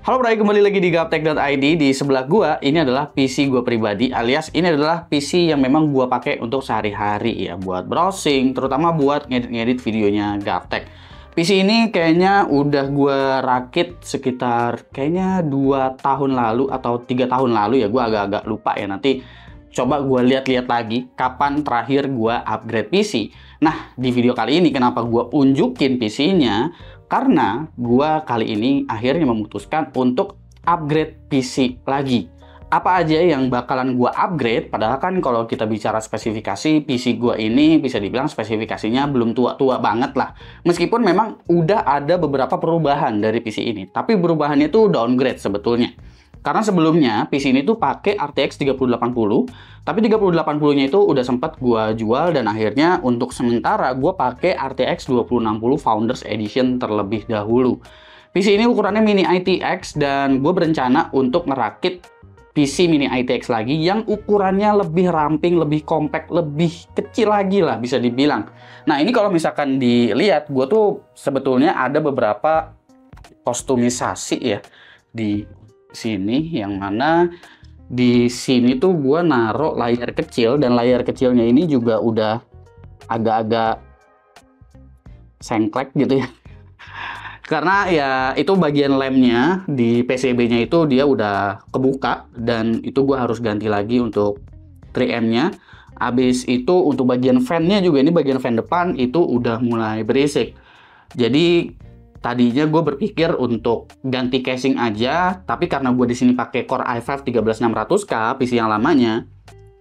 Halo Bray, kembali lagi di Gaptek.id. Di sebelah gua, ini adalah PC gua pribadi, alias ini adalah PC yang memang gua pakai untuk sehari-hari ya, buat browsing, terutama buat ngedit-ngedit videonya Gaptek. PC ini kayaknya udah gua rakit sekitar kayaknya 2 tahun lalu atau 3 tahun lalu ya, gua agak-agak lupa ya. Nanti coba gua lihat-lihat lagi kapan terakhir gua upgrade PC. Nah, di video kali ini kenapa gua unjukin PC-nya? Karena gua kali ini akhirnya memutuskan untuk upgrade PC lagi. Apa aja yang bakalan gua upgrade? Padahal kan kalau kita bicara spesifikasi, PC gua ini bisa dibilang spesifikasinya belum tua-tua banget lah. Meskipun memang udah ada beberapa perubahan dari PC ini. Tapi perubahannya itu downgrade sebetulnya. Karena sebelumnya PC ini tuh pakai RTX 3080, tapi 3080-nya itu udah sempat gua jual dan akhirnya untuk sementara gua pakai RTX 2060 Founders Edition terlebih dahulu. PC ini ukurannya mini ITX dan gue berencana untuk ngerakit PC mini ITX lagi yang ukurannya lebih ramping, lebih compact, lebih kecil lagi lah bisa dibilang. Nah, ini kalau misalkan dilihat, gue tuh sebetulnya ada beberapa kostumisasi ya di sini, yang mana di sini tuh gue naruh layar kecil, dan layar kecilnya ini juga udah agak-agak sengklek gitu ya. Karena ya itu bagian lemnya di PCB-nya itu dia udah kebuka, dan itu gue harus ganti lagi untuk 3M-nya. Habis itu untuk bagian fan-nya juga, ini bagian fan depan itu udah mulai berisik. Jadi tadinya gue berpikir untuk ganti casing aja, tapi karena gue di sini pakai Core i5 13600K PC yang lamanya,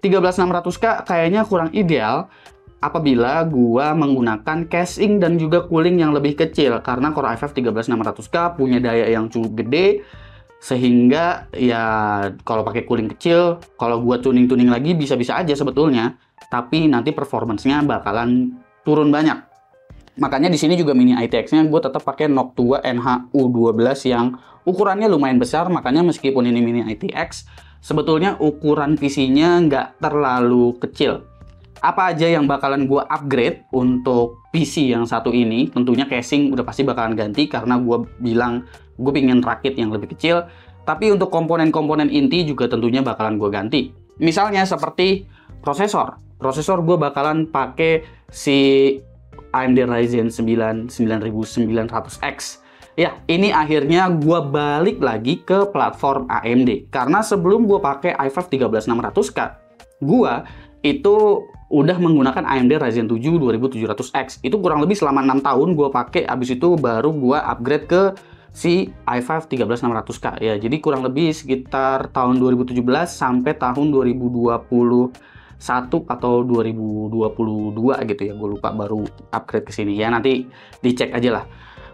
13600K kayaknya kurang ideal apabila gue menggunakan casing dan juga cooling yang lebih kecil, karena Core i5 13600K punya daya yang cukup gede, sehingga ya kalau pakai cooling kecil, kalau gue tuning-tuning lagi bisa-bisa aja sebetulnya, tapi nanti performance-nya bakalan turun banyak. Makanya di sini juga mini ITX-nya gue tetap pakai Noctua NH-U12 yang ukurannya lumayan besar. Makanya meskipun ini mini ITX, sebetulnya ukuran PC-nya nggak terlalu kecil. Apa aja yang bakalan gue upgrade untuk PC yang satu ini? Tentunya casing udah pasti bakalan ganti karena gue bilang gue pengen rakit yang lebih kecil. Tapi untuk komponen-komponen inti juga tentunya bakalan gue ganti. Misalnya seperti prosesor. Prosesor gue bakalan pakai si AMD Ryzen 9 9900X. Ya, ini akhirnya gue balik lagi ke platform AMD. Karena sebelum gue pakai i5 13600K, gue itu udah menggunakan AMD Ryzen 7 2700X. Itu kurang lebih selama 6 tahun gue pakai, abis itu baru gue upgrade ke si i5 13600K. Ya, jadi kurang lebih sekitar tahun 2017 sampai tahun 2021 atau 2022 gitu ya, gue lupa, baru upgrade ke sini ya, nanti dicek aja lah.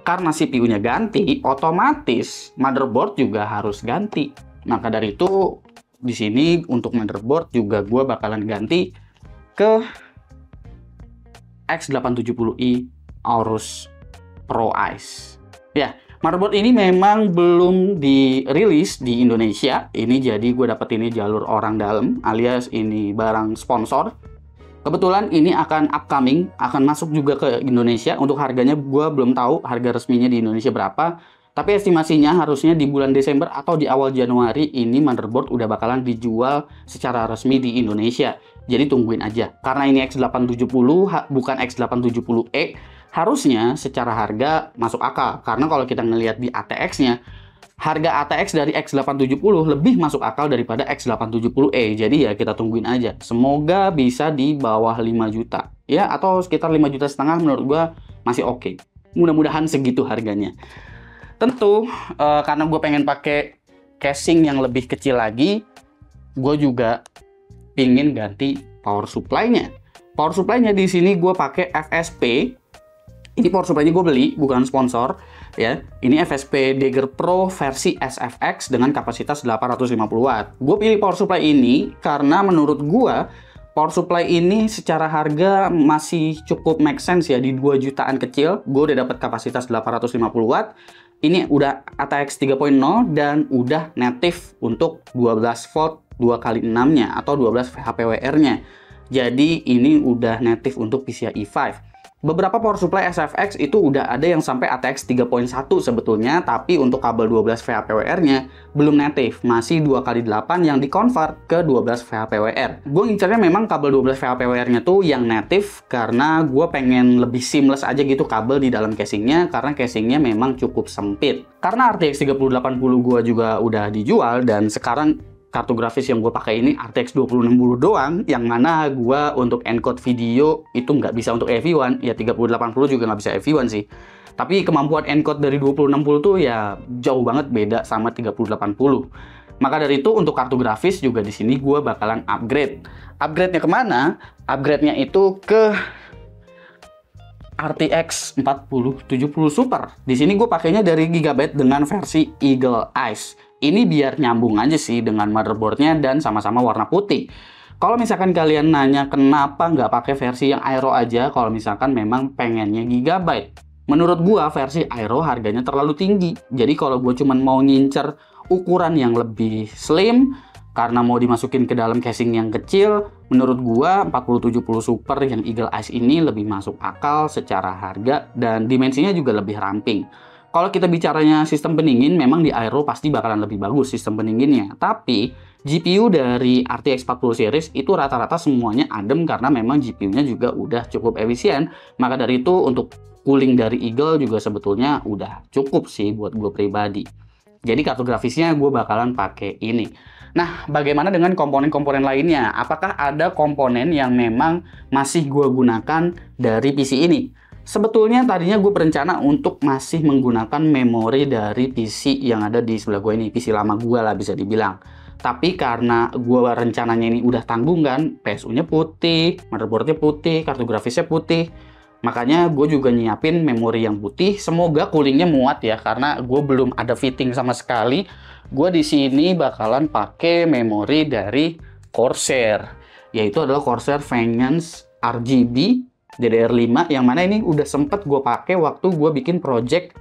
Karena CPU-nya ganti, otomatis motherboard juga harus ganti. Maka dari itu di sini untuk motherboard juga gue bakalan ganti ke X870i Aorus Pro Ice. Ya, motherboard ini memang belum dirilis di Indonesia. Ini jadi gue dapet ini jalur orang dalam, alias ini barang sponsor. Kebetulan ini akan upcoming, akan masuk juga ke Indonesia. Untuk harganya gue belum tahu harga resminya di Indonesia berapa. Tapi estimasinya harusnya di bulan Desember atau di awal Januari ini motherboard udah bakalan dijual secara resmi di Indonesia. Jadi tungguin aja. Karena ini X870 bukan X870E, harusnya secara harga masuk akal. Karena kalau kita ngelihat di ATX-nya, harga ATX dari X870 lebih masuk akal daripada X870E. Jadi ya kita tungguin aja. Semoga bisa di bawah 5 juta. Ya, atau sekitar 5,5 juta menurut gua masih oke. Mudah-mudahan segitu harganya. Tentu karena gue pengen pakai casing yang lebih kecil lagi, gue juga pingin ganti power supply-nya. Power supply-nya di sini gue pakai FSP. Ini power supply-nya gue beli, bukan sponsor ya. Ini FSP Dagger Pro versi SFX dengan kapasitas 850 watt. Gue pilih power supply ini karena menurut gue power supply ini secara harga masih cukup make sense ya, di 2 jutaan kecil. Gue udah dapat kapasitas 850 watt. Ini udah ATX 3.0 dan udah native untuk 12 volt 2x6-nya atau 12 VHPWR-nya. Jadi ini udah native untuk PCIe 5. Beberapa power supply SFX itu udah ada yang sampai ATX 3.1 sebetulnya, tapi untuk kabel 12 VHPWR-nya belum native, masih 2x8 yang di-convert ke 12 VHPWR. Gue ngincernya memang kabel 12 VHPWR-nya tuh yang native karena gue pengen lebih seamless aja gitu kabel di dalam casingnya, karena casingnya memang cukup sempit. Karena RTX 3080 gue juga udah dijual, dan sekarang kartu grafis yang gue pakai ini RTX 2060 doang, yang mana gue untuk encode video itu nggak bisa untuk AV1, ya 3080 juga nggak bisa AV1 sih. Tapi kemampuan encode dari 2060 tuh ya jauh banget beda sama 3080. Maka dari itu untuk kartu grafis juga di sini gue bakalan upgrade. Upgrade-nya kemana? Upgrade-nya itu ke RTX 4070 Super. Di sini gue pakainya dari Gigabyte dengan versi Eagle Eyes. Ini biar nyambung aja sih dengan motherboardnya dan sama-sama warna putih. Kalau misalkan kalian nanya kenapa nggak pakai versi yang Aero aja, kalau misalkan memang pengennya Gigabyte. Menurut gua versi Aero harganya terlalu tinggi. Jadi kalau gue cuman mau ngincer ukuran yang lebih slim, karena mau dimasukin ke dalam casing yang kecil, menurut gua 4070 Super yang Eagle Eyes ini lebih masuk akal secara harga dan dimensinya juga lebih ramping. Kalau kita bicaranya sistem pendingin, memang di Aero pasti bakalan lebih bagus sistem pendinginnya. Tapi GPU dari RTX 40 series itu rata-rata semuanya adem karena memang GPU-nya juga udah cukup efisien. Maka dari itu untuk cooling dari Eagle juga sebetulnya udah cukup sih buat gue pribadi. Jadi kartu grafisnya gue bakalan pakai ini. Nah, bagaimana dengan komponen-komponen lainnya? Apakah ada komponen yang memang masih gue gunakan dari PC ini? Sebetulnya tadinya gue berencana untuk masih menggunakan memori dari PC yang ada di sebelah gue ini, PC lama gue lah bisa dibilang. Tapi karena gue rencananya ini udah tanggung kan, PSU-nya putih, motherboard-nya putih, kartu grafisnya putih, makanya gue juga nyiapin memori yang putih. Semoga coolingnya muat ya, karena gue belum ada fitting sama sekali. Gue di sini bakalan pakai memori dari Corsair, yaitu adalah Corsair Vengeance RGB DDR5, yang mana ini udah sempet gue pakai waktu gue bikin project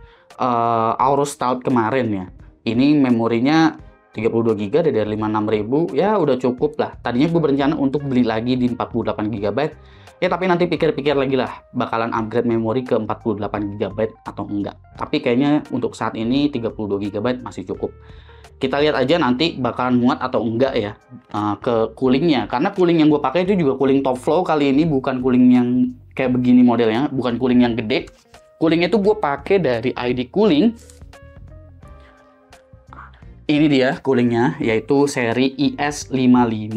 Aorus Stout kemarin ya. Ini memorinya 32 GB DDR5 6000, ya udah cukup lah. Tadinya gue berencana untuk beli lagi di 48 GB, ya tapi nanti pikir-pikir lagi lah bakalan upgrade memori ke 48 GB atau enggak. Tapi kayaknya untuk saat ini 32 GB masih cukup. Kita lihat aja nanti bakalan muat atau enggak ya ke coolingnya. Karena cooling yang gue pakai itu juga cooling top flow kali ini, bukan cooling yang kayak begini modelnya, bukan cooling yang gede. Cooling itu gue pakai dari ID Cooling. Ini dia coolingnya, yaitu seri IS55.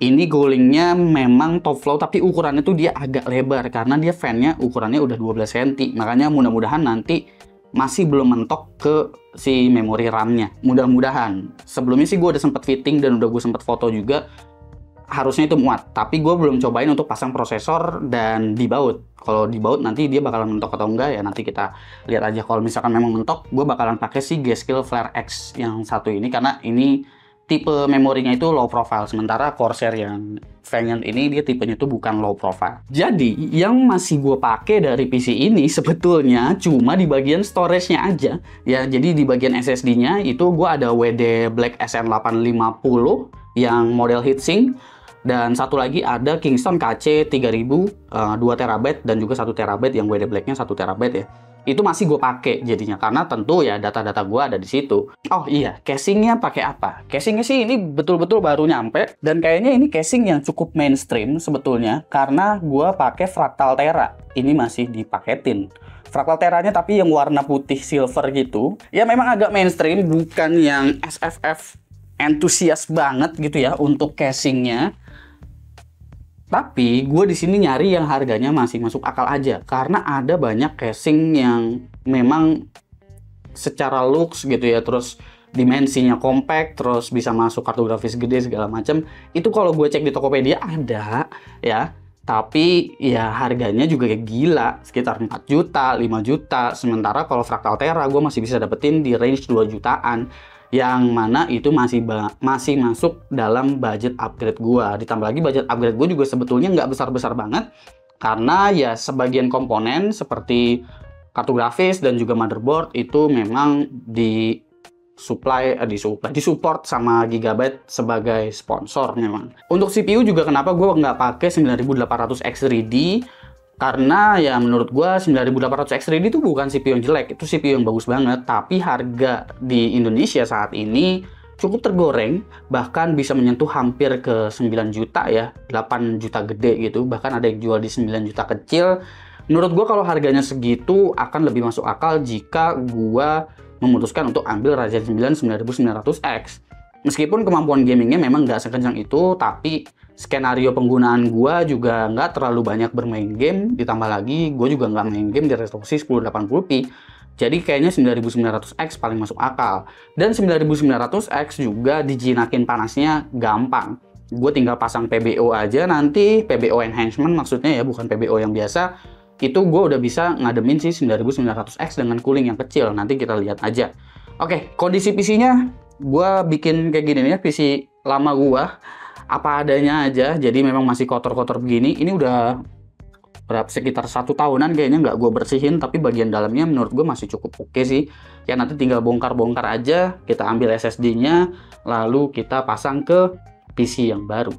Ini coolingnya memang top flow, tapi ukurannya tuh dia agak lebar karena dia fan-nya ukurannya udah 12 cm. Makanya mudah-mudahan nanti masih belum mentok ke si memori RAM-nya. Mudah-mudahan. Sebelumnya sih gue udah sempet fitting dan udah gue sempet foto juga. Harusnya itu muat, tapi gue belum cobain untuk pasang prosesor dan dibaut. Kalau dibaut nanti dia bakalan mentok atau enggak ya nanti kita lihat aja. Kalau misalkan memang mentok, gue bakalan pakai si G-Skill Flare X yang satu ini, karena ini tipe memorinya itu low profile, sementara Corsair yang Vengeance ini dia tipenya itu bukan low profile. Jadi yang masih gue pakai dari PC ini sebetulnya cuma di bagian storage-nya aja ya. Jadi di bagian SSD-nya itu gue ada WD Black SN850 yang model heatsink, dan satu lagi ada Kingston KC 3000 2 TB dan juga 1 TB yang WD Black-nya 1 TB ya. Itu masih gue pakai jadinya karena tentu ya data-data gue ada di situ. Oh iya, casingnya pakai apa? Casingnya sih ini betul-betul baru nyampe, dan kayaknya ini casing yang cukup mainstream sebetulnya karena gue pakai Fractal Terra. Ini masih dipaketin. Fractal Terranya tapi yang warna putih silver gitu. Ya memang agak mainstream, bukan yang SFF entusias banget gitu ya untuk casingnya. Tapi gue di sini nyari yang harganya masih masuk akal aja, karena ada banyak casing yang memang secara looks gitu ya, terus dimensinya compact, terus bisa masuk kartu grafis gede segala macam. Itu kalau gue cek di Tokopedia ada ya, tapi ya harganya juga kayak gila, sekitar 4 juta, 5 juta. Sementara kalau Fractal Terra gue masih bisa dapetin di range 2 jutaan. Yang mana itu masih masuk dalam budget upgrade gua. Ditambah lagi budget upgrade gue juga sebetulnya nggak besar-besar banget, karena ya sebagian komponen seperti kartu grafis dan juga motherboard itu memang disupport sama Gigabyte sebagai sponsor memang. Untuk CPU juga kenapa gue nggak pakai 9800X3D? Karena ya menurut gua 9800 X3D itu bukan CPU yang jelek, itu CPU yang bagus banget. Tapi harga di Indonesia saat ini cukup tergoreng, bahkan bisa menyentuh hampir ke 9 juta ya, 8 juta gede gitu. Bahkan ada yang jual di 9 juta kecil. Menurut gua kalau harganya segitu akan lebih masuk akal jika gua memutuskan untuk ambil Ryzen 9 9900X. Meskipun kemampuan gamingnya memang nggak sekencang itu, tapi skenario penggunaan gua juga nggak terlalu banyak bermain game, ditambah lagi gue juga nggak main game di resolusi 1080p. Jadi kayaknya 9900X paling masuk akal. Dan 9900X juga dijinakin panasnya gampang. Gue tinggal pasang PBO aja, nanti PBO enhancement maksudnya ya, bukan PBO yang biasa. Itu gue udah bisa ngademin si 9900X dengan cooling yang kecil. Nanti kita lihat aja. Oke, kondisi PC-nya gue bikin kayak gini nih ya, PC lama gue apa adanya aja, jadi memang masih kotor-kotor begini. Ini udah sekitar 1 tahunan kayaknya nggak gue bersihin, tapi bagian dalamnya menurut gue masih cukup oke sih. Ya nanti tinggal bongkar-bongkar aja, kita ambil SSD-nya, lalu kita pasang ke PC yang baru,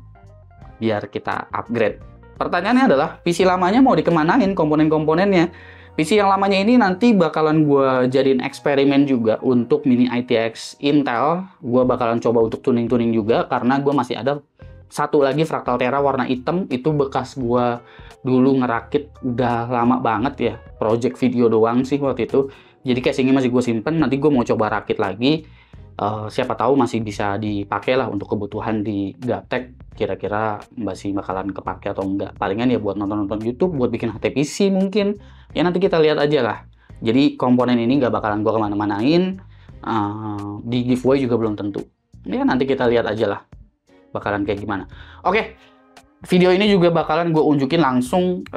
biar kita upgrade. Pertanyaannya adalah, PC lamanya mau dikemanain komponen-komponennya? PC yang lamanya ini nanti bakalan gue jadiin eksperimen juga untuk mini ITX Intel. Gue bakalan coba untuk tuning-tuning juga, karena gue masih ada satu lagi Fractal Terra warna hitam. Itu bekas gue dulu ngerakit udah lama banget ya, project video doang sih waktu itu. Jadi casingnya masih gue simpen, nanti gue mau coba rakit lagi. Siapa tahu masih bisa dipakai lah untuk kebutuhan di gaptek. Kira-kira masih bakalan kepake atau enggak. Palingan ya buat nonton-nonton YouTube, buat bikin HTPC mungkin. Ya nanti kita lihat aja lah. Jadi komponen ini nggak bakalan gue kemana-manain. Di giveaway juga belum tentu. Ya nanti kita lihat aja lah bakalan kayak gimana. Oke, video ini juga bakalan gue unjukin langsung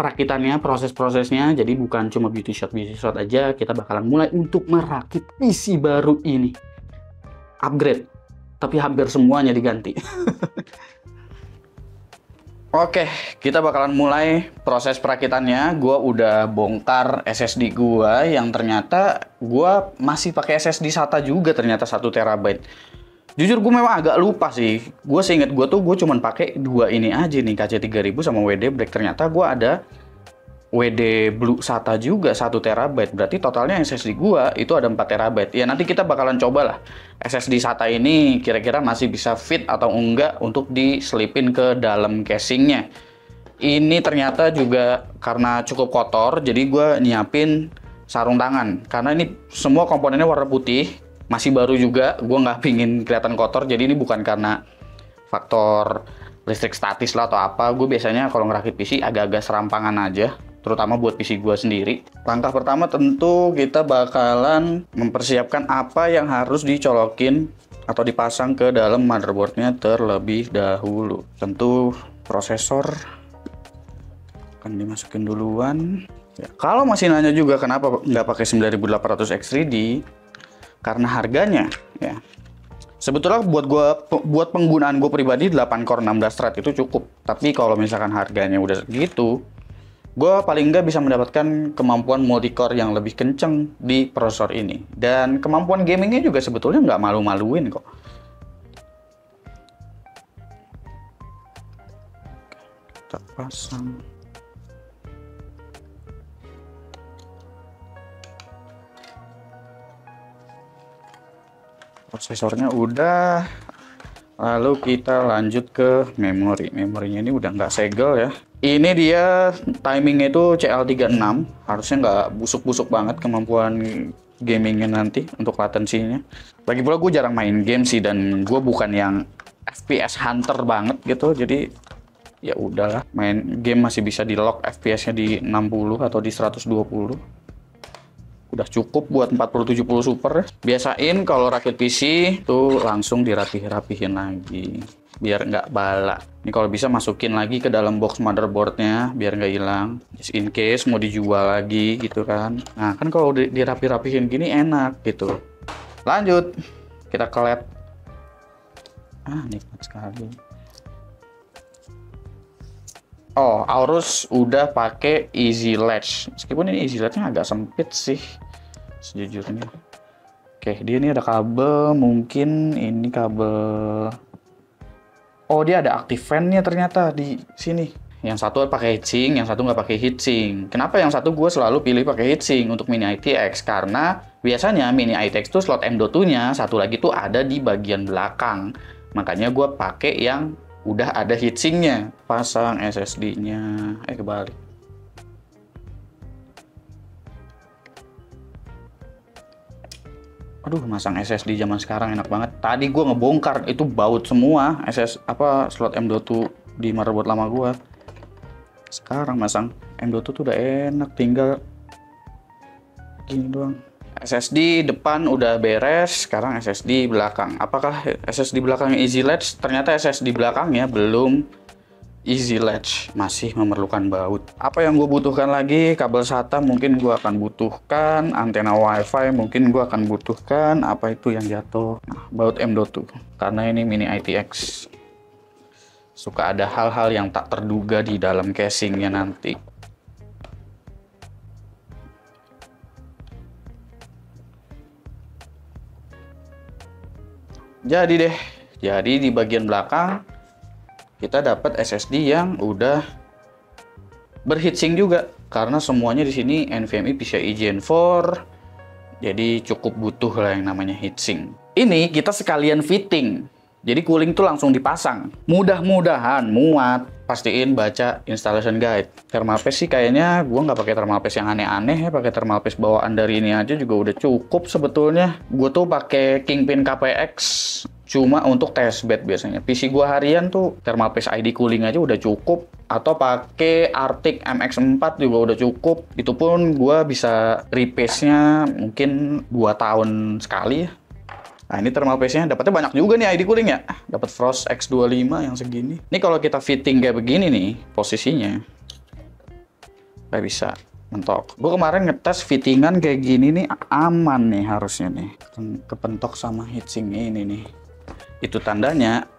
perakitannya, proses-prosesnya. Jadi bukan cuma beauty shot aja. Kita bakalan mulai untuk merakit PC baru ini. Upgrade, tapi hampir semuanya diganti. Oke, kita bakalan mulai proses perakitannya. Gua udah bongkar SSD gua yang ternyata gua masih pakai SSD SATA juga, ternyata 1 TB. Jujur gue memang agak lupa sih. Gue seinget gue tuh gue cuman pakai 2 ini aja nih, KC3000 sama WD Black. Ternyata gue ada WD Blue SATA juga 1 TB. Berarti totalnya SSD gua itu ada 4 TB. Ya nanti kita bakalan coba lah SSD SATA ini kira-kira masih bisa fit atau enggak untuk diselipin ke dalam casingnya. Ini ternyata juga karena cukup kotor, jadi gua nyiapin sarung tangan. Karena ini semua komponennya warna putih, masih baru juga. Gua nggak pingin kelihatan kotor, jadi ini bukan karena faktor listrik statis lah atau apa. Gue biasanya kalau ngerakit PC agak-agak serampangan aja, terutama buat PC gue sendiri. Langkah pertama tentu kita bakalan mempersiapkan apa yang harus dicolokin atau dipasang ke dalam motherboardnya terlebih dahulu. Tentu prosesor akan dimasukin duluan. Ya, kalau masih nanya juga kenapa nggak pakai 9800 X3D, karena harganya ya. Sebetulnya buat penggunaan gue pribadi 8 core 16 thread itu cukup. Tapi kalau misalkan harganya udah segitu, gue paling nggak bisa mendapatkan kemampuan multi-core yang lebih kenceng di prosesor ini. Dan kemampuan gamingnya juga sebetulnya nggak malu-maluin kok. Kita pasang. Prosesornya udah. Lalu kita lanjut ke memori. Memorinya ini udah nggak segel ya. Ini dia timingnya itu CL36, harusnya nggak busuk-busuk banget kemampuan gamingnya nanti untuk latensinya. Lagi pula gue jarang main game sih, dan gue bukan yang FPS hunter banget gitu, jadi ya udahlah, main game masih bisa di lock FPS-nya di 60 atau di 120. Udah cukup buat 4070 Super. Biasain kalau rakit PC tuh langsung dirapih-rapihin lagi biar nggak bala. Ini kalau bisa masukin lagi ke dalam box motherboardnya biar nggak hilang. Just in case mau dijual lagi gitu kan. Nah kan kalau dirapih-rapihin gini enak gitu. Lanjut, kita kelet. Nikmat sekali. Oh, Aorus udah pakai Easy Latch. Meskipun ini Easy Latch-nya agak sempit sih sejujurnya. Oke, dia ini ada kabel, mungkin ini kabel. Oh, dia ada active fan-nya ternyata di sini. Yang satu pakai heatsink, yang satu nggak pakai heatsink. Kenapa yang satu gue selalu pilih pakai heatsink untuk Mini ITX? Karena biasanya Mini ITX tuh slot M.2-nya satu lagi tuh ada di bagian belakang. Makanya gue pakai yang udah ada heatsinknya. Pasang SSD-nya. Kebalik. Aduh, masang SSD zaman sekarang enak banget. Tadi gue ngebongkar, itu baut semua slot M.2 di motherboard lama gue. Sekarang masang M.2 tuh udah enak, tinggal gini doang. SSD depan udah beres, sekarang SSD belakang. Apakah SSD belakangnya easy latch? Ternyata SSD belakangnya belum easy latch, masih memerlukan baut. Apa yang gue butuhkan lagi? Kabel SATA mungkin gue akan butuhkan, antena WiFi mungkin gue akan butuhkan. Apa itu yang jatuh? Nah, baut M.2, karena ini Mini ITX. Suka ada hal-hal yang tak terduga di dalam casingnya nanti. Jadi di bagian belakang kita dapat SSD yang udah berheatsink juga, karena semuanya di sini NVMe PCIe Gen 4, jadi cukup butuh lah yang namanya heatsink. Ini kita sekalian fitting, jadi cooling tuh langsung dipasang. Mudah-mudahan muat. Pastiin baca installation guide. Thermal paste sih kayaknya gua nggak pakai thermal paste yang aneh-aneh ya, pakai thermal paste bawaan dari ini aja juga udah cukup sebetulnya. Gue tuh pakai Kingpin KPX cuma untuk test bed biasanya. PC gua harian tuh thermal paste ID cooling aja udah cukup, atau pakai Arctic MX4 juga udah cukup. Itu pun gua bisa repaste-nya mungkin 2 tahun sekali ya. Nah, ini thermal paste-nya dapatnya banyak juga nih ID cooling ya. Dapat Frost X25 yang segini. Ini kalau kita fitting kayak begini nih posisinya, nggak bisa mentok. Gue kemarin ngetes fittingan kayak gini nih aman nih harusnya nih. Kepentok sama heatsink ini nih. Itu tandanya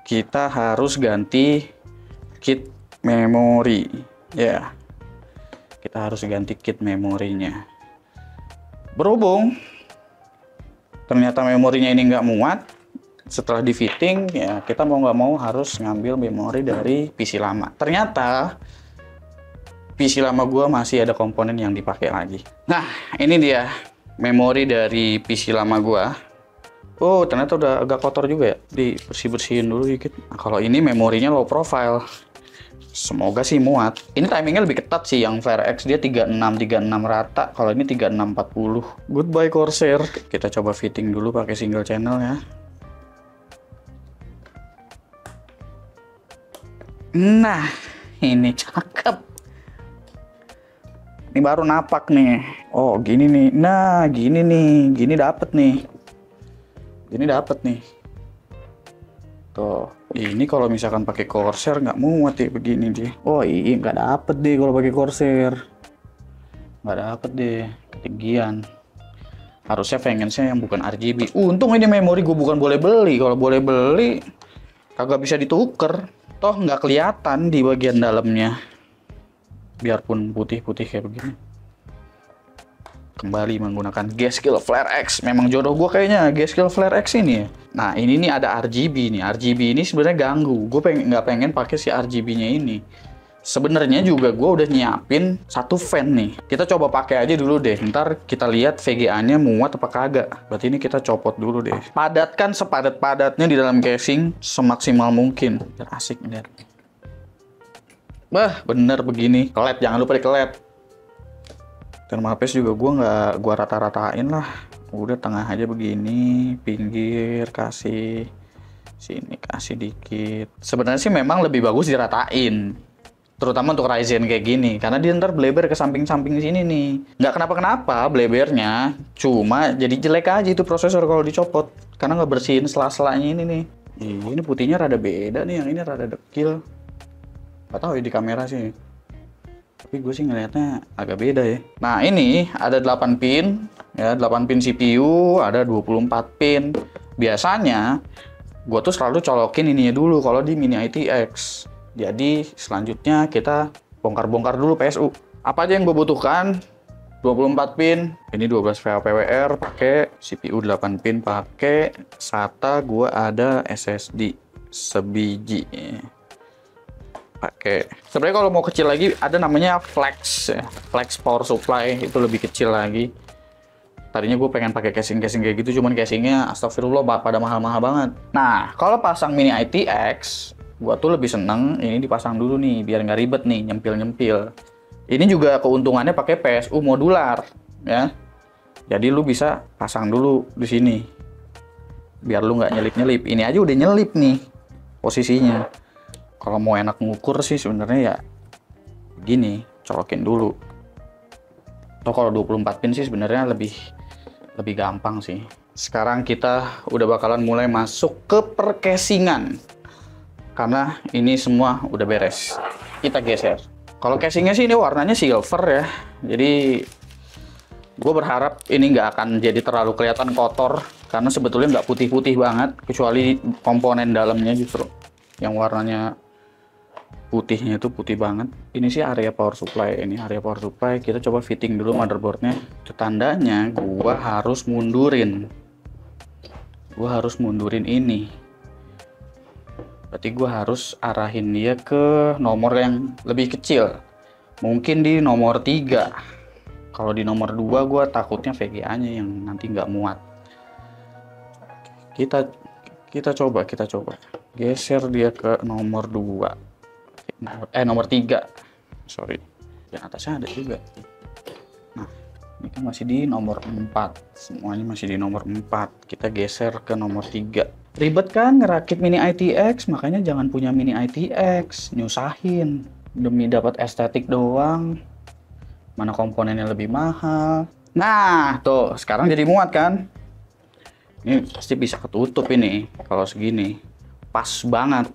kita harus ganti kit memori. Ya, kita harus ganti kit memorinya. Berhubung ternyata memorinya ini nggak muat, setelah di fitting ya kita mau nggak mau harus ngambil memori dari PC lama. Ternyata PC lama gua masih ada komponen yang dipakai lagi. Nah, ini dia memori dari PC lama gua. Oh, ternyata udah agak kotor juga ya, dibersih-bersihin dulu dikit. Nah, kalau ini memorinya low profile, semoga sih muat. Ini timingnya lebih ketat sih, yang VRX dia 36 rata, kalau ini 3640. Goodbye Corsair. Kita coba fitting dulu pakai single channel ya. Nah, ini cakep. Ini baru napak nih. Oh, gini nih. Nah, gini nih. Gini dapet nih. Gini dapet nih. Tuh. Ini kalau misalkan pakai Corsair nggak muat ya begini dia. Oh iya, nggak dapet deh kalau pakai Corsair. Nggak dapet deh, ketinggian. Harusnya fangensnya yang bukan RGB. Untung ini memori gue bukan boleh beli. Kalau boleh beli, kagak bisa dituker. Toh nggak kelihatan di bagian dalamnya. Biarpun putih-putih kayak begini. Kembali menggunakan G-Skill Flare X. Memang jodoh gue kayaknya G-Skill Flare X ini ya. Nah, ini nih ada RGB nih. RGB ini sebenarnya ganggu. Gue nggak pengen pakai si RGB-nya ini. Sebenarnya juga gue udah nyiapin satu fan nih. Kita coba pakai aja dulu deh. Ntar kita lihat VGA-nya muat apa kagak. Berarti ini kita copot dulu deh. Padatkan sepadat-padatnya di dalam casing semaksimal mungkin. Biar asik lihat. Bah, bener begini. Kelet, jangan lupa dikelet. Thermal paste juga nggak gua rata-ratain lah. Udah tengah aja begini, pinggir kasih, sini kasih dikit. Sebenarnya sih memang lebih bagus diratain, terutama untuk Ryzen kayak gini, karena dia ntar bleber ke samping-samping sini nih. Nggak kenapa-kenapa blebernya, cuma jadi jelek aja itu prosesor kalau dicopot, karena nggak bersihin sela-selanya ini nih. Ini putihnya rada beda nih, yang ini rada dekil. Nggak tahu ya di kamera sih. Tapi gue sih ngelihatnya agak beda ya. Nah, ini ada 8 pin ya, 8 pin CPU, ada 24 pin. Biasanya gue tuh selalu colokin ininya dulu kalau di Mini ITX. Jadi selanjutnya kita bongkar-bongkar dulu PSU. Apa aja yang gue butuhkan? 24 pin, ini 12 VA PWR pakai, CPU 8 pin pakai, SATA gue ada SSD sebiji. pakai. Sebenarnya kalau mau kecil lagi ada namanya flex ya. Flex power supply, itu lebih kecil lagi. Tadinya gue pengen pakai casing-casing kayak gitu, cuman casingnya astagfirullah pada mahal-mahal banget. Nah, kalau pasang mini ITX, gue tuh lebih seneng ini dipasang dulu nih, biar nggak ribet nih nyempil-nyempil. Ini juga keuntungannya pakai PSU modular, ya. Jadi lu bisa pasang dulu di sini, biar lu nggak nyelip-nyelip. Ini aja udah nyelip nih posisinya. Kalau mau enak ngukur sih sebenarnya ya gini, colokin dulu. Atau kalau 24 pin sih sebenarnya lebih gampang sih. Sekarang kita udah bakalan mulai masuk ke percasingan. Karena ini semua udah beres. Kita geser. Kalau casingnya sih ini warnanya silver ya. Jadi gue berharap ini nggak akan jadi terlalu kelihatan kotor. Karena sebetulnya nggak putih-putih banget. Kecuali komponen dalamnya justru yang warnanya putihnya itu putih banget. Ini sih area power supply. Ini area power supply. Kita coba fitting dulu motherboardnya. Itu tandanya gua harus mundurin. Gua harus mundurin ini. Berarti gua harus arahin dia ke nomor yang lebih kecil. Mungkin di nomor 3. Kalau di nomor 2 gua takutnya VGA-nya yang nanti nggak muat. Kita coba. Geser dia ke nomor 2. Nomor 3. Sorry. Yang atasnya ada juga. Nah, ini kan masih di nomor 4. Semuanya masih di nomor 4. Kita geser ke nomor 3. Ribet kan ngerakit mini ITX, makanya jangan punya mini ITX. Nyusahin. Demi dapat estetik doang. Mana komponennya lebih mahal. Nah, tuh. Sekarang jadi muat kan? Ini pasti bisa ketutup ini. Kalau segini. Pas banget.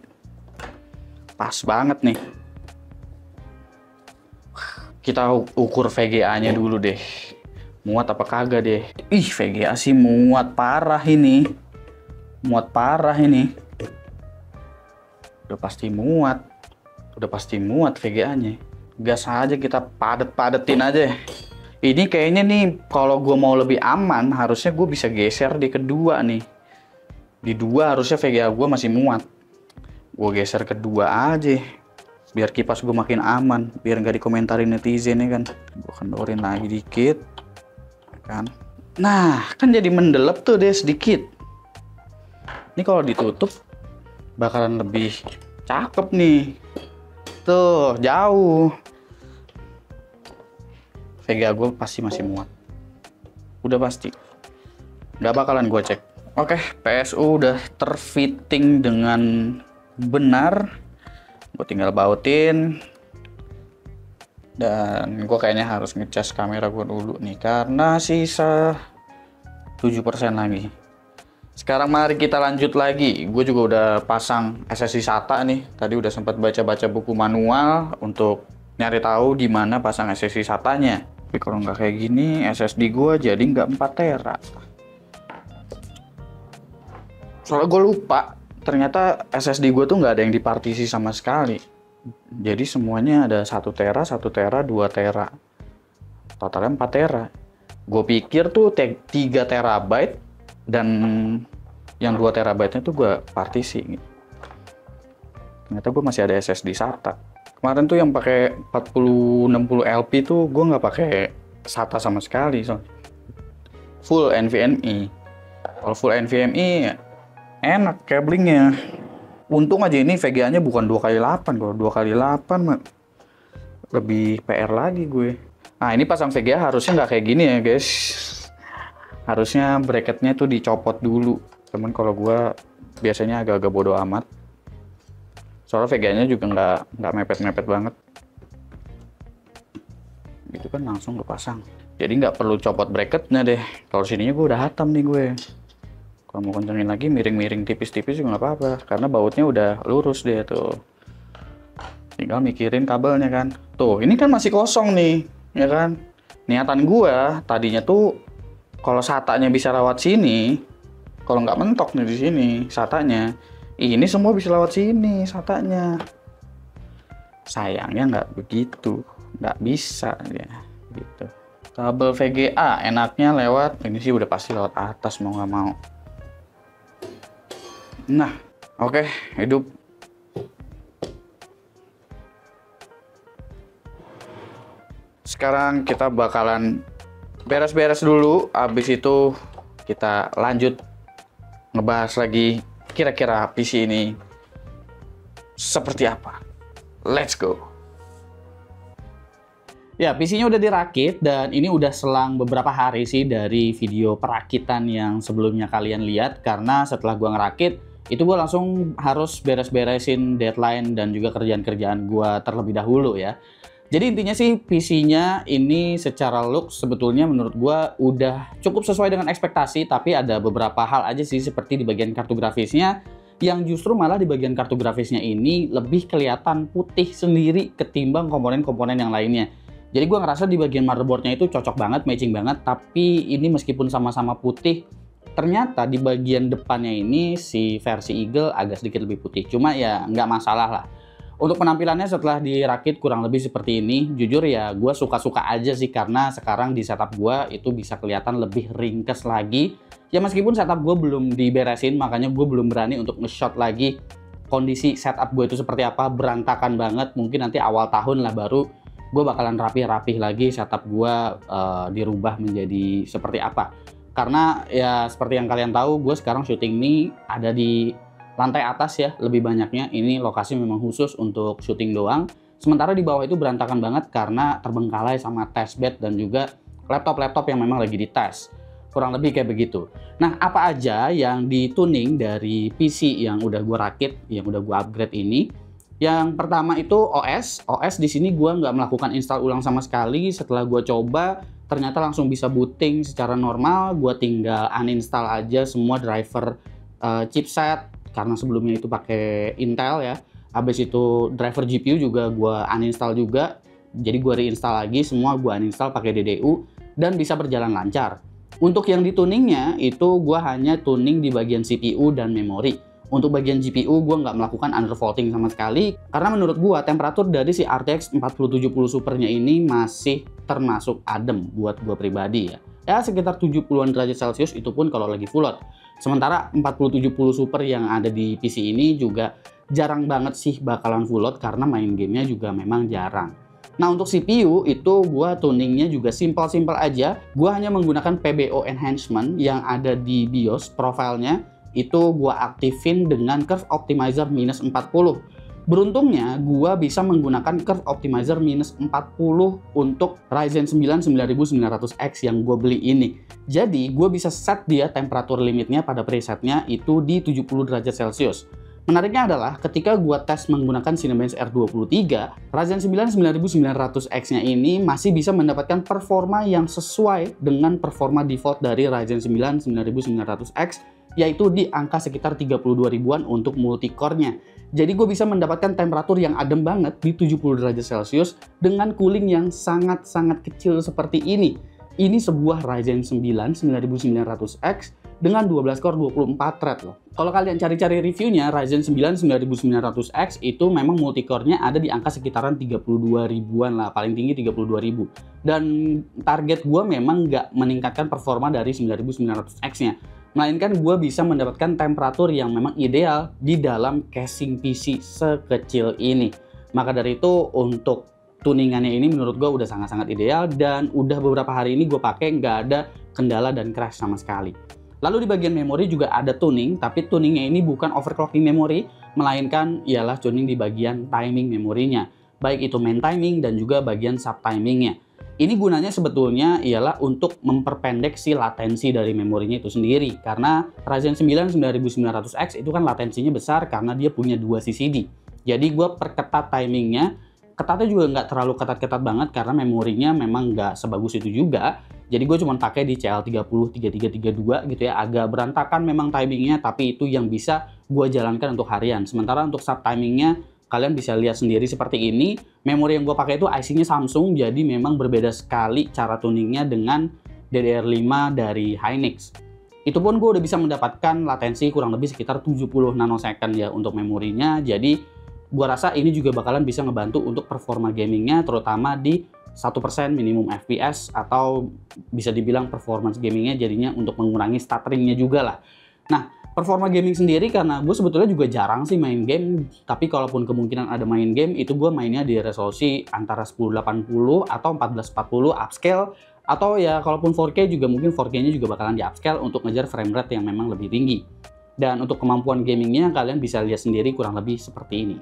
Pas banget nih. Kita ukur VGA-nya dulu deh. Muat apa kagak deh. Ih, VGA sih muat parah ini. Muat parah ini. Udah pasti muat. VGA-nya. Gas aja kita padet-padetin aja. Ini kayaknya nih kalau gue mau lebih aman harusnya gue bisa geser di kedua nih. Di 2 harusnya VGA gue masih muat. Gue geser kedua aja biar kipas gue makin aman, biar nggak dikomentarin netizen ya kan. Gue kendorin lagi dikit kan. Nah, kan jadi mendelep tuh deh sedikit. Ini kalau ditutup bakalan lebih cakep nih. Tuh, jauh. VGA gue pasti masih muat. Udah pasti. Nggak bakalan gue cek. Oke, PSU udah terfitting dengan benar. Gue tinggal bautin. Dan gue kayaknya harus ngecas kamera gue dulu nih, karena sisa 7% lagi. Sekarang mari kita lanjut lagi. Gue juga udah pasang SSD SATA nih. Tadi udah sempat baca-baca buku manual untuk nyari tahu di mana pasang SSD SATA-nya. Tapi kalau nggak kayak gini, SSD gue jadi nggak 4 tera. Soalnya gue lupa. Ternyata SSD gue tuh nggak ada yang dipartisi sama sekali. Jadi semuanya ada 1 tera, 1 tera, 2 tera. Totalnya 4 tera. Gue pikir tuh 3 terabyte dan yang 2 terabyte-nya tuh gue partisi. Ternyata gue masih ada SSD SATA. Kemarin tuh yang pakai 4060 LP tuh gue nggak pakai SATA sama sekali. So. Full NVMe. Kalau full NVMe enak cablingnya. Untung aja ini VGA-nya bukan 2x8. Kalau 2x8 lebih PR lagi gue. Nah, ini pasang VGA harusnya nggak kayak gini ya guys. Harusnya bracketnya tuh dicopot dulu. Cuman kalau gue biasanya agak-agak bodo amat. Soalnya VGA-nya juga nggak mepet-mepet banget. Gitu kan langsung kepasang. Jadi nggak perlu copot bracketnya deh. Kalau sininya gue udah hatam nih gue. Kalau mau kencengin lagi miring-miring tipis-tipis juga nggak apa-apa, karena bautnya udah lurus deh tuh. Tinggal mikirin kabelnya kan. Tuh, ini kan masih kosong nih, ya kan? Niatan gua tadinya tuh kalau SATA-nya bisa lewat sini, kalau nggak mentok nih di sini SATA-nya, ini semua bisa lewat sini SATA-nya. Sayangnya nggak begitu, nggak bisa ya, gitu. Kabel VGA enaknya lewat, ini sih udah pasti lewat atas mau nggak mau. Nah, oke, hidup. sekarang kita bakalan beres-beres dulu, habis itu kita lanjut ngebahas lagi kira-kira PC ini seperti apa. Let's go. Ya, PC-nya udah dirakit dan ini udah selang beberapa hari sih dari video perakitan yang sebelumnya kalian lihat, karena setelah gua ngerakit itu gua langsung harus beres-beresin deadline dan juga kerjaan-kerjaan gua terlebih dahulu ya. Jadi intinya sih PC-nya ini secara look sebetulnya menurut gua udah cukup sesuai dengan ekspektasi, tapi ada beberapa hal aja sih seperti di bagian kartu grafisnya yang justru malah di bagian kartu grafisnya ini lebih kelihatan putih sendiri ketimbang komponen-komponen yang lainnya. Jadi gua ngerasa di bagian motherboardnya itu cocok banget, matching banget, tapi ini meskipun sama-sama putih, ternyata di bagian depannya ini si versi Eagle agak sedikit lebih putih. Cuma ya nggak masalah lah. Untuk penampilannya setelah dirakit kurang lebih seperti ini, jujur ya gue suka-suka aja sih, karena sekarang di setup gue itu bisa kelihatan lebih ringkes lagi. Ya meskipun setup gue belum diberesin, makanya gue belum berani untuk nge-shot lagi kondisi setup gue itu seperti apa, berantakan banget. Mungkin nanti awal tahun lah baru gue bakalan rapih-rapih lagi setup gue dirubah menjadi seperti apa. Karena ya seperti yang kalian tahu, gue sekarang syuting ini ada di lantai atas ya, lebih banyaknya. Ini lokasi memang khusus untuk syuting doang. Sementara di bawah itu berantakan banget karena terbengkalai sama testbed dan juga laptop-laptop yang memang lagi dites. Kurang lebih kayak begitu. Nah, apa aja yang dituning dari PC yang udah gue rakit, yang udah gue upgrade ini? Yang pertama itu OS. OS di sini gue nggak melakukan install ulang sama sekali. Setelah gue coba, ternyata langsung bisa booting secara normal. Gue tinggal uninstall aja semua driver chipset, karena sebelumnya itu pakai Intel ya. Habis itu driver GPU juga gue uninstall juga. Jadi gue reinstall lagi, semua gue uninstall pakai DDU dan bisa berjalan lancar. Untuk yang dituningnya itu gue hanya tuning di bagian CPU dan memori. Untuk bagian GPU gue nggak melakukan undervolting sama sekali, karena menurut gue temperatur dari si RTX 4070 Super-nya ini masih termasuk adem buat gue pribadi ya. Ya sekitar 70-an derajat Celcius, itu pun kalau lagi full load. Sementara 4070 Super yang ada di PC ini juga jarang banget sih bakalan full load karena main gamenya juga memang jarang. Nah untuk CPU itu gue tuningnya juga simpel-simpel aja. Gue hanya menggunakan PBO enhancement yang ada di BIOS profilnya. Itu gue aktifin dengan Curve Optimizer minus 40. Beruntungnya gue bisa menggunakan Curve Optimizer minus 40 untuk Ryzen 9 9900X yang gue beli ini. Jadi gue bisa set dia temperatur limitnya pada presetnya itu di 70 derajat Celcius. Menariknya adalah ketika gue tes menggunakan Cinebench R23, Ryzen 9 9900X-nya ini masih bisa mendapatkan performa yang sesuai dengan performa default dari Ryzen 9 9900X, yaitu di angka sekitar 32 ribuan untuk multicore-nya. Jadi gue bisa mendapatkan temperatur yang adem banget di 70 derajat Celcius dengan cooling yang sangat-sangat kecil seperti ini. Ini sebuah Ryzen 9 9900X dengan 12 core 24 thread loh. Kalau kalian cari-cari reviewnya, Ryzen 9 9900X itu memang multicore-nya ada di angka sekitaran 32 ribuan lah, paling tinggi 32 ribu. Dan target gue memang nggak meningkatkan performa dari 9900X-nya. Melainkan gue bisa mendapatkan temperatur yang memang ideal di dalam casing PC sekecil ini. Maka dari itu untuk tuningannya ini menurut gue udah sangat-sangat ideal dan udah beberapa hari ini gue pakai nggak ada kendala dan crash sama sekali. Lalu di bagian memori juga ada tuning, tapi tuningnya ini bukan overclocking memori, melainkan ialah tuning di bagian timing memorinya. Baik itu main timing dan juga bagian sub timingnya. Ini gunanya sebetulnya ialah untuk memperpendek si latensi dari memorinya itu sendiri. Karena Ryzen 9 9900X itu kan latensinya besar karena dia punya 2 CCD. Jadi gue perketat timingnya. Ketatnya juga nggak terlalu ketat-ketat banget karena memorinya memang nggak sebagus itu juga. Jadi gue cuma pakai di CL30 3332 gitu ya. Agak berantakan memang timingnya, tapi itu yang bisa gue jalankan untuk harian. Sementara untuk sub timingnya kalian bisa lihat sendiri seperti ini. Memori yang gue pakai itu IC-nya Samsung, jadi memang berbeda sekali cara tuningnya dengan DDR5 dari Hynix. Itu pun gue udah bisa mendapatkan latensi kurang lebih sekitar 70 nanosecond ya untuk memorinya. Jadi gue rasa ini juga bakalan bisa ngebantu untuk performa gamingnya, terutama di 1% minimum FPS, atau bisa dibilang performance gamingnya jadinya untuk mengurangi stutteringnya juga lah. Nah, Performa gaming sendiri karena gue sebetulnya juga jarang sih main game, tapi kalaupun kemungkinan ada main game itu gue mainnya di resolusi antara 1080 atau 1440 upscale, atau ya kalaupun 4K juga mungkin 4K-nya juga bakalan di upscale untuk ngejar frame rate yang memang lebih tinggi. Dan untuk kemampuan gamingnya kalian bisa lihat sendiri kurang lebih seperti ini.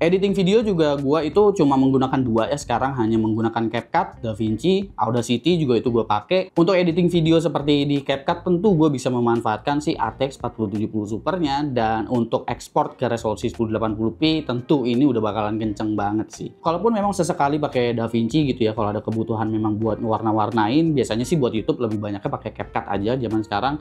Editing video juga gua itu cuma menggunakan dua ya sekarang, hanya menggunakan CapCut, DaVinci, Audacity juga itu gua pakai. Untuk editing video seperti di CapCut tentu gua bisa memanfaatkan si RTX 4070 Super-nya, dan untuk ekspor ke resolusi 1080p tentu ini udah bakalan kenceng banget sih. Kalaupun memang sesekali pakai DaVinci gitu ya, kalau ada kebutuhan memang buat warna-warnain, biasanya sih buat YouTube lebih banyaknya pakai CapCut aja zaman sekarang.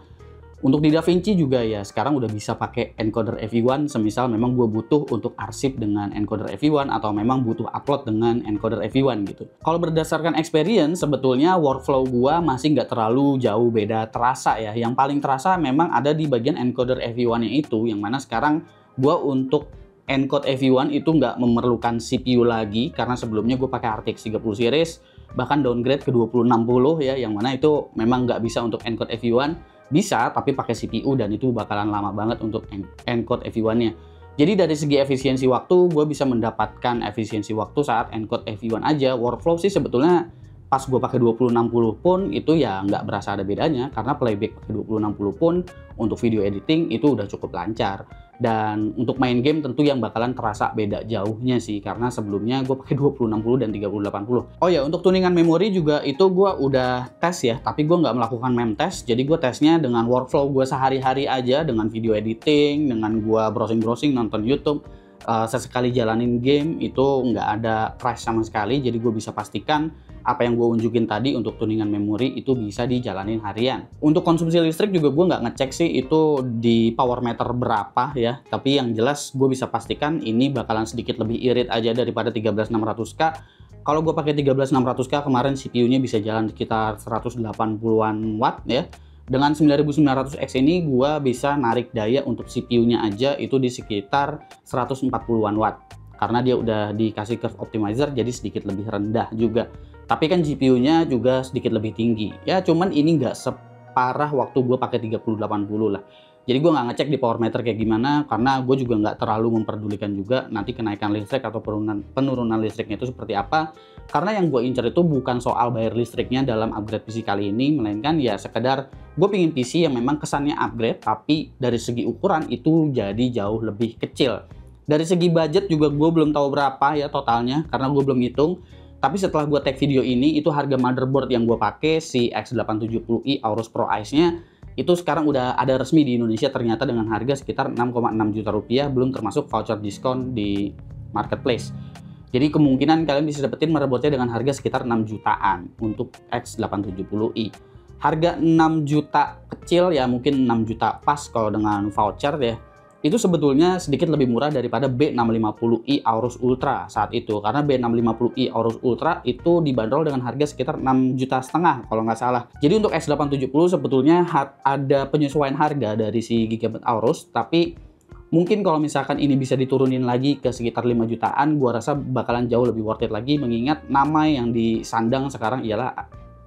Untuk di DaVinci juga ya sekarang udah bisa pakai encoder FE1, semisal memang gue butuh untuk arsip dengan encoder FE1 atau memang butuh upload dengan encoder FE1 gitu. Kalau berdasarkan experience sebetulnya workflow gue masih nggak terlalu jauh beda terasa ya. Yang paling terasa memang ada di bagian encoder FE1-nya itu, yang mana sekarang gue untuk encode FE1 itu nggak memerlukan CPU lagi, karena sebelumnya gue pakai RTX 30 series, bahkan downgrade ke 2060 ya, yang mana itu memang nggak bisa untuk encode FE1. Bisa, tapi pakai CPU dan itu bakalan lama banget untuk encode FE1-nya. Jadi dari segi efisiensi waktu, gue bisa mendapatkan efisiensi waktu saat encode FE1 aja. Workflow sih sebetulnya pas gue pakai 2060 pun itu ya nggak berasa ada bedanya, karena playback pakai 2060 pun untuk video editing itu udah cukup lancar. Dan untuk main game tentu yang bakalan terasa beda jauhnya sih, karena sebelumnya gue pakai 2060 dan 3080. Oh ya, untuk tuningan memori juga itu gue udah tes ya, tapi gue nggak melakukan mem test. Jadi gue tesnya dengan workflow gue sehari-hari aja, dengan video editing, dengan gue browsing-browsing, nonton YouTube. Sesekali jalanin game itu nggak ada crash sama sekali, jadi gue bisa pastikan apa yang gue unjukin tadi untuk tuningan memori itu bisa dijalanin harian. Untuk konsumsi listrik juga gue nggak ngecek sih itu di power meter berapa ya, tapi yang jelas gue bisa pastikan ini bakalan sedikit lebih irit aja daripada 13600K. Kalau gue pakai 13600K kemarin CPU-nya bisa jalan sekitar 180-an watt ya. Dengan 9900X ini gua bisa narik daya untuk CPU-nya aja itu di sekitar 140-an watt. Karena dia udah dikasih curve optimizer jadi sedikit lebih rendah juga. Tapi kan GPU-nya juga sedikit lebih tinggi. Ya cuman ini nggak separah waktu gua pakai 3080 lah. Jadi gue nggak ngecek di power meter kayak gimana, karena gue juga nggak terlalu memperdulikan juga nanti kenaikan listrik atau penurunan listriknya itu seperti apa. Karena yang gue incer itu bukan soal bayar listriknya dalam upgrade PC kali ini, melainkan ya sekedar gue pingin PC yang memang kesannya upgrade, tapi dari segi ukuran itu jadi jauh lebih kecil. Dari segi budget juga gue belum tahu berapa ya totalnya, karena gue belum hitung. Tapi setelah gue tag video ini, itu harga motherboard yang gue pakai, si X870i Aorus Pro Ice-nya, itu sekarang udah ada resmi di Indonesia ternyata dengan harga sekitar 6,6 juta rupiah, belum termasuk voucher diskon di marketplace. Jadi kemungkinan kalian bisa dapetin motherboardnya dengan harga sekitar 6 jutaan untuk X870i. Harga 6 juta kecil ya mungkin 6 juta pas kalau dengan voucher ya. itu sebetulnya sedikit lebih murah daripada B650i Aorus Ultra saat itu, karena B650i Aorus Ultra itu dibanderol dengan harga sekitar 6,5 juta kalau nggak salah. Jadi untuk S870 sebetulnya ada penyesuaian harga dari si Gigabyte Aorus, tapi mungkin kalau misalkan ini bisa diturunin lagi ke sekitar 5 jutaan, gua rasa bakalan jauh lebih worth it lagi, mengingat nama yang disandang sekarang ialah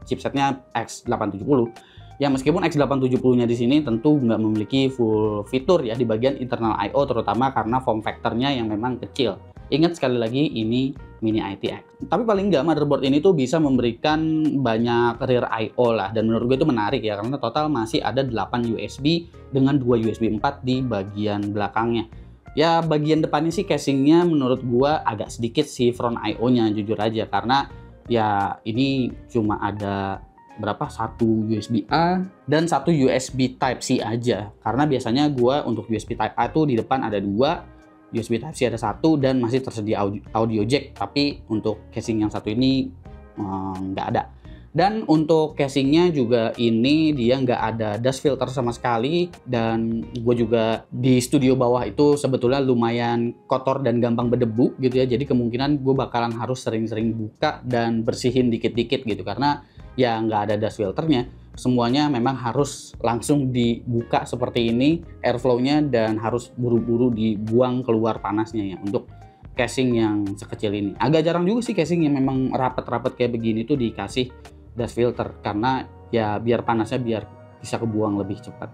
chipsetnya X870. Ya meskipun X870-nya di sini tentu nggak memiliki full fitur ya di bagian internal I/O, terutama karena form factor-nya yang memang kecil. Ingat sekali lagi ini Mini ITX. Tapi paling nggak motherboard ini tuh bisa memberikan banyak rear I/O lah, dan menurut gue itu menarik ya, karena total masih ada 8 USB dengan 2 USB 4 di bagian belakangnya. Ya bagian depannya sih casingnya menurut gue agak sedikit sih front I/O-nya jujur aja, karena ya ini cuma ada berapa, satu USB A dan satu USB Type C aja, karena biasanya gua untuk USB Type A tuh di depan ada 2, USB Type C ada 1, dan masih tersedia audio jack, tapi untuk casing yang satu ini nggak ada. Dan untuk casingnya juga ini dia nggak ada dust filter sama sekali, dan gue juga di studio bawah itu sebetulnya lumayan kotor dan gampang berdebu gitu ya, jadi kemungkinan gue bakalan harus sering-sering buka dan bersihin dikit-dikit gitu, karena ya nggak ada dust filternya. Semuanya memang harus langsung dibuka seperti ini airflow-nya, dan harus buru-buru dibuang keluar panasnya ya untuk casing yang sekecil ini. Agak jarang juga sih casing yang memang rapat-rapat kayak begini tuh dikasih dust filter, karena ya biar panasnya biar bisa kebuang lebih cepat.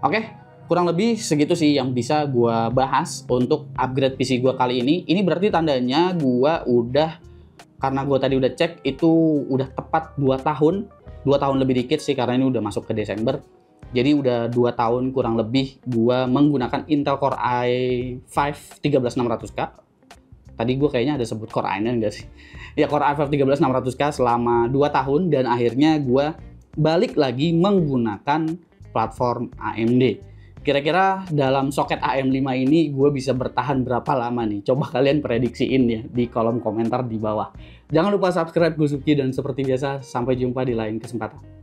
Oke, kurang lebih segitu sih yang bisa gua bahas untuk upgrade PC gua kali ini. Ini berarti tandanya gua udah, karena gue tadi udah cek itu udah tepat 2 tahun lebih dikit sih, karena ini udah masuk ke Desember. Jadi udah 2 tahun kurang lebih gue menggunakan Intel Core i5 13600K. Tadi gue kayaknya ada sebut Core i9 enggak sih? Ya Core i5 13600K selama 2 tahun, dan akhirnya gue balik lagi menggunakan platform AMD. Kira-kira dalam soket AM5 ini gue bisa bertahan berapa lama nih? Coba kalian prediksiin ya di kolom komentar di bawah. Jangan lupa subscribe, gue Suki, dan seperti biasa sampai jumpa di lain kesempatan.